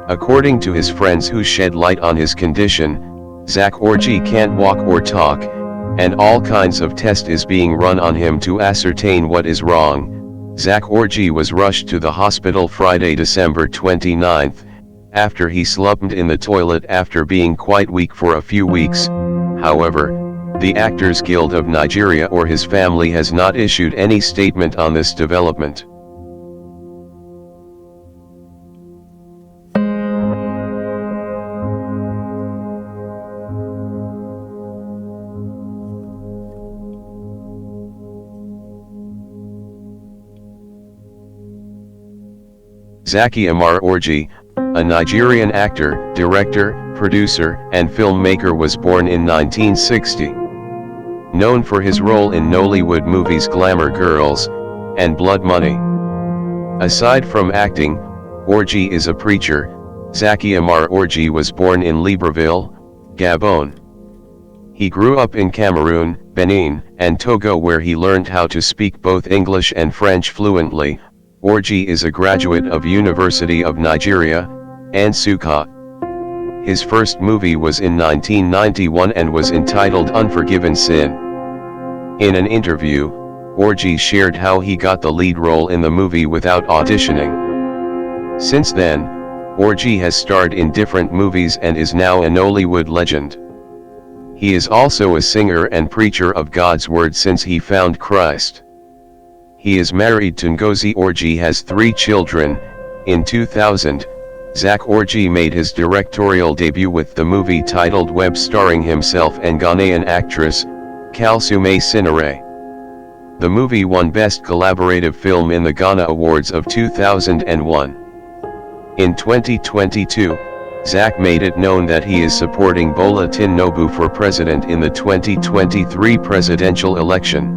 According to his friends who shed light on his condition, Zack Orji can't walk or talk, and all kinds of test is being run on him to ascertain what is wrong. Zack Orji was rushed to the hospital Friday, December 29, after he slummed in the toilet after being quite weak for a few weeks. However, the Actors Guild of Nigeria or his family has not issued any statement on this development. Zachee Ama Orji, a Nigerian actor, director, producer, and filmmaker, was born in 1960. Known for his role in Nollywood movies Glamour Girls and Blood Money. Aside from acting, Orji is a preacher. Zachee Ama Orji was born in Libreville, Gabon. He grew up in Cameroon, Benin, and Togo, where he learned how to speak both English and French fluently. Orji is a graduate of University of Nigeria, Nsukka. His first movie was in 1991 and was entitled Unforgiven Sin. In an interview, Orji shared how he got the lead role in the movie without auditioning. Since then, Orji has starred in different movies and is now a Nollywood legend. He is also a singer and preacher of God's word since he found Christ. He is married to Ngozi Orji, has 3 children. In 2000, Zack Orji made his directorial debut with the movie titled Web, starring himself and Ghanaian actress, Kalsoume Sinare. The movie won Best Collaborative Film in the Ghana Awards of 2001. In 2022, Zack made it known that he is supporting Bola Tinubu for president in the 2023 presidential election.